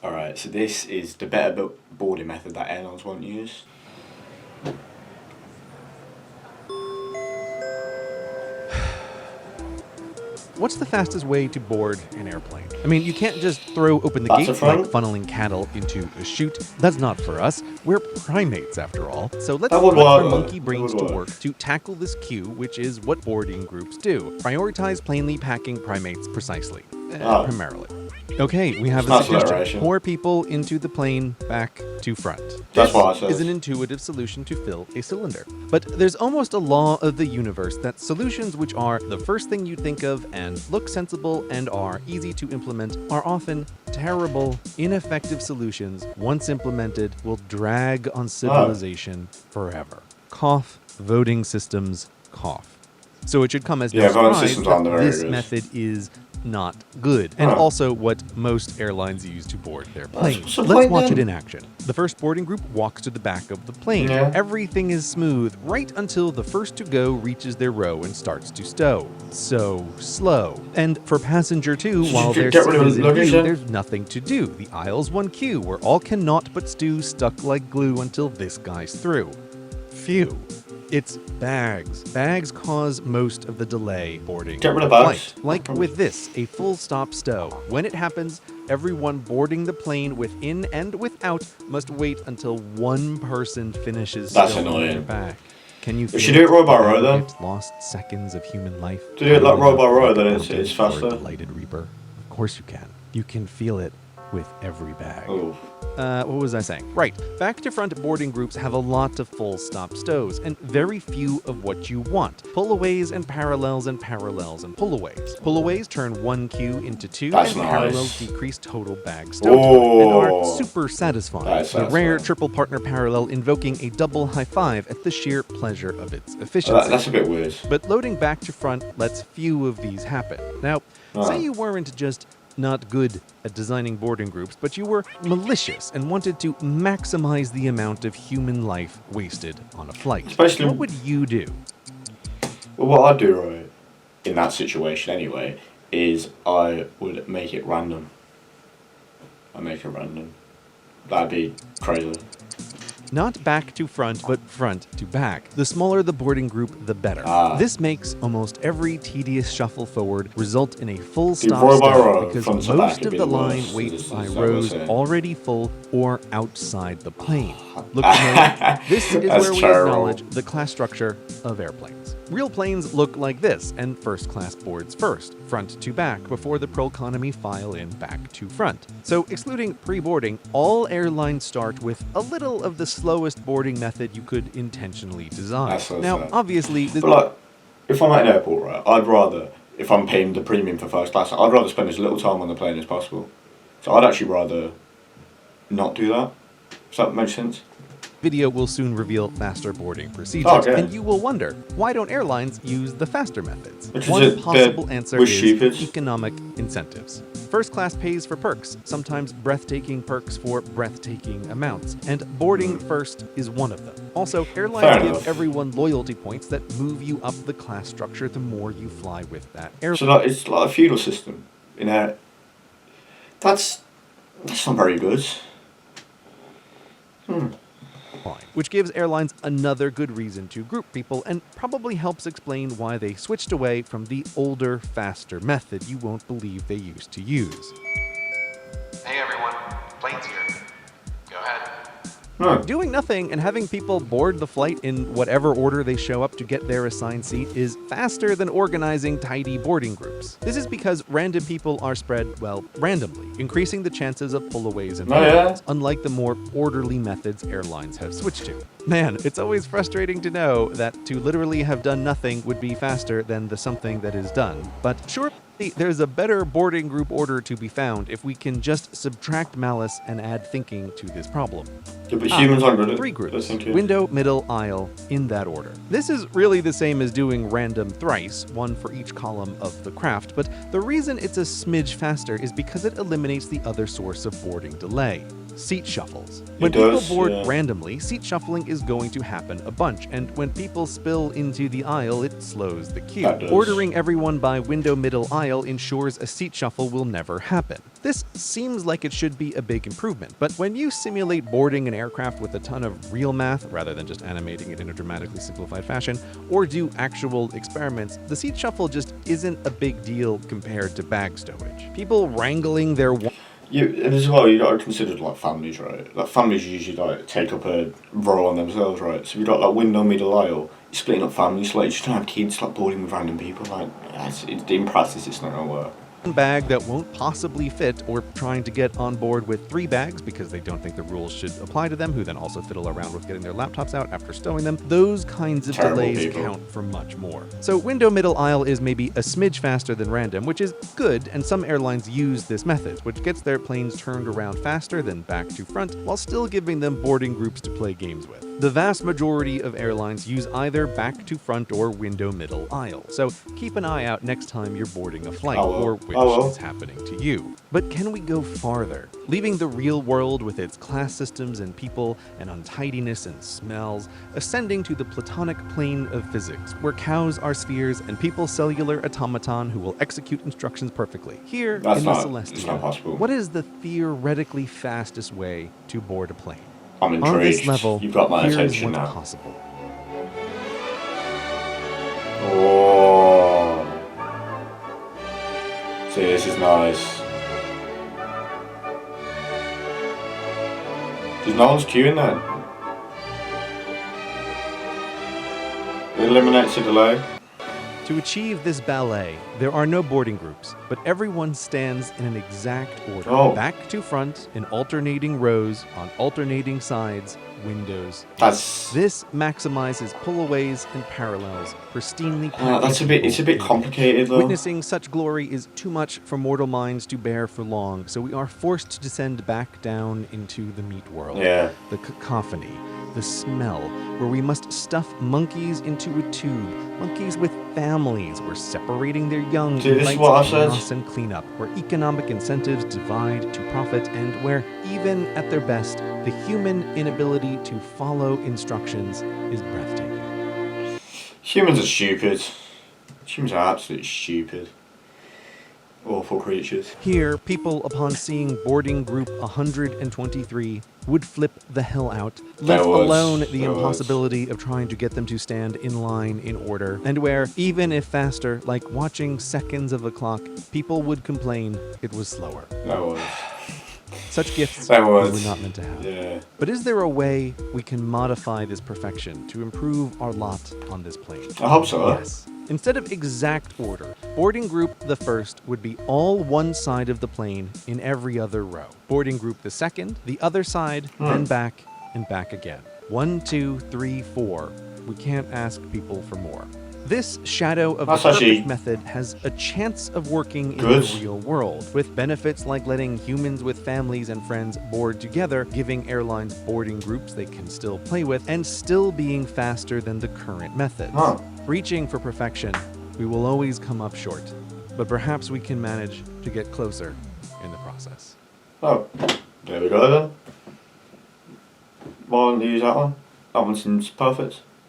Alright, so this is the better boarding method that airlines won't use. What's the fastest way to board an airplane? I mean, you can't just throw open the That's gates a like front. funneling cattle into a chute. That's not for us. We're primates, after all. So let's That would put our work. monkey That brains would to work. work to tackle this queue, which is what boarding groups do. Prioritize plainly packing primates precisely. Primarily. Okay, we have It's a not suggestion. alliteration. Pour people into the plane back to front. That's This what I said. is an intuitive solution to fill a cylinder. But there's almost a law of the universe that solutions which are the first thing you think of and look sensible and are easy to implement are often terrible, ineffective solutions. Once implemented, will drag on civilization forever. Cough, voting systems, cough. So it should come as no voting surprise systems aren't that very this good. method is not good, and also what most airlines use to board their planes. what's the Let's point watch then? it in action. The first boarding group walks to the back of the plane. Yeah. Everything is smooth right until the first to go reaches their row and starts to stow. So slow. And for passenger two, So while you their get seat rid of is in luggage, view, yeah? there's nothing to do. The aisle's one queue where all cannot but stew stuck like glue until this guy's through. Phew. It's bags. Bags cause most of the delay boarding Get rid of a bags. flight. Like with this, a full stop stow. When it happens, everyone boarding the plane within and without must wait until one person finishes That's stowing their annoying. bag. Can you If feel you do it row by the row, then? aggregate lost seconds of human life? To do it like row by row, Like a then it's portage faster. for a delighted reaper. Of course you can. You can feel it with every bag. Oh. What was I saying? Right, back to front boarding groups have a lot of full stop stows and very few of what you want. Pullaways and parallels and parallels and pullaways. Pullaways turn one queue into two, That's and nice. parallels decrease total bag stow time and are super satisfying. That's The rare satisfying. triple partner parallel invoking a double high five at the sheer pleasure of its efficiency. That's a bit weird. But loading back to front lets few of these happen. Now, say Right. you weren't just not good at designing boarding groups, but you were malicious and wanted to maximize the amount of human life wasted on a flight. Especially- What would you do? Well, what I'd do, right, in that situation anyway, is I would make it random. I'd make it random. That'd be crazy. Not back to front, but front to back. The smaller the boarding group, the better. Ah. This makes almost every tedious shuffle forward result in a full Do stop row by stow row, because front to back, most it'd of be the the line worst. waits Is by that what we're rows saying? already full or outside the plane. Look familiar? This is That's where we terrible. acknowledge the class structure of airplanes. Real planes look like this, and first class boards first, front to back, before the pro economy file in back to front. So excluding pre-boarding, all airlines start with a little of the slowest boarding method you could intentionally design. That's so Now, sad. obviously, this But like, if I'm at an airport, right, I'd rather, if I'm paying the premium for first class, I'd rather spend as little time on the plane as possible. So I'd actually rather not do that. Does that make sense? video will soon reveal faster boarding procedures, Okay. and you will wonder, why don't airlines use the faster methods? Which is One it, possible they're answer with is stupid. economic incentives. First class pays for perks, sometimes breathtaking perks for breathtaking amounts, and boarding first is one of them. Also, airlines Fair give enough. everyone loyalty points that move you up the class structure the more you fly with that airline. So like, it's like a feudal system. You know, that's not very good. Which gives airlines another good reason to group people and probably helps explain why they switched away from the older, faster method you won't believe they used to use. Hey everyone, plane's here. Go ahead. No. Doing nothing and having people board the flight in whatever order they show up to get their assigned seat is faster than organizing tidy boarding groups. This is because random people are spread, well, randomly, increasing the chances of pullaways and Oh, yeah? failures, unlike the more orderly methods airlines have switched to. Man, it's always frustrating to know that to literally have done nothing would be faster than the something that is done. But sure, there's a better boarding group order to be found if we can just subtract malice and add thinking to this problem. Yeah, but humans aren't good at Three groups, thinking. window, middle, aisle, in that order. This is really the same as doing random thrice, one for each column of the craft, but the reason it's a smidge faster is because it eliminates the other source of boarding delay, seat shuffles. When does, people board yeah. randomly, seat shuffling is going to happen a bunch, and when people spill into the aisle, it slows the queue. That does. Ordering everyone by window middle aisle ensures a seat shuffle will never happen. This seems like it should be a big improvement, but when you simulate boarding an aircraft with a ton of real math, rather than just animating it in a dramatically simplified fashion, or do actual experiments, the seat shuffle just isn't a big deal compared to bag stowage. People wrangling their And as well, you got to consider like families, right? Like families usually like take up a role on themselves, right? So if you got like window middle aisle, you're splitting up families. Like you just don't have kids like boarding with random people. Like in practice, it's not gonna work. bag that won't possibly fit, or trying to get on board with 3 bags because they don't think the rules should apply to them, who then also fiddle around with getting their laptops out after stowing them. Those kinds of Terrible delays people. count for much more. So window middle aisle is maybe a smidge faster than random, which is good, and some airlines use this method, which gets their planes turned around faster than back to front, while still giving them boarding groups to play games with. The vast majority of airlines use either back to front or window middle aisle, so keep an eye out next time you're boarding a flight, or which is happening to you. But can we go farther? Leaving the real world with its class systems and people and untidiness and smells, ascending to the platonic plane of physics, where cows are spheres and people cellular automaton who will execute instructions perfectly. Here in the Celestia, it's not possible. what is the theoretically fastest way to board a plane? I'm intrigued. On this level, You've got my here's attention what's now. possible. Oh. See, this is nice. There's no one's queuing then. It eliminates the delay. To achieve this ballet, there are no boarding groups, but everyone stands in an exact order. Oh. Back to front in alternating rows on alternating sides, windows. That's This maximizes pullaways and parallels, pristinely that's a bit. It's a bit complicated though. Witnessing such glory is too much for mortal minds to bear for long, so we are forced to descend back down into the meat world. Yeah. The cacophony, the smell, where we must stuff monkeys into a tube, monkeys with families, where separating their young See, this is invites what I said. chaos and cleanup, where economic incentives divide to profit, and where, even at their best, the human inability to follow instructions is breathtaking. Humans are stupid. Humans are absolutely stupid. Awful creatures. Here, people, upon seeing boarding group 123, would flip the hell out, let alone the impossibility of trying to get them to stand in line in order, and where, even if faster, like watching seconds of a clock, people would complain it was slower. That was. Such gifts That we was. were not meant to have. Yeah. But is there a way we can modify this perfection to improve our lot on this plane? I hope so. Yes. Instead of exact order, boarding group the first would be all one side of the plane in every other row. Boarding group the second, the other side, then back and back again. 1, 2, 3, 4. We can't ask people for more. This shadow of That's the actually perfect method has a chance of working in good. the real world, with benefits like letting humans with families and friends board together, giving airlines boarding groups they can still play with, and still being faster than the current methods. Huh. Reaching for perfection, we will always come up short, but perhaps we can manage to get closer in the process. Oh, there we go then. Why don't you use that one? That one seems perfect.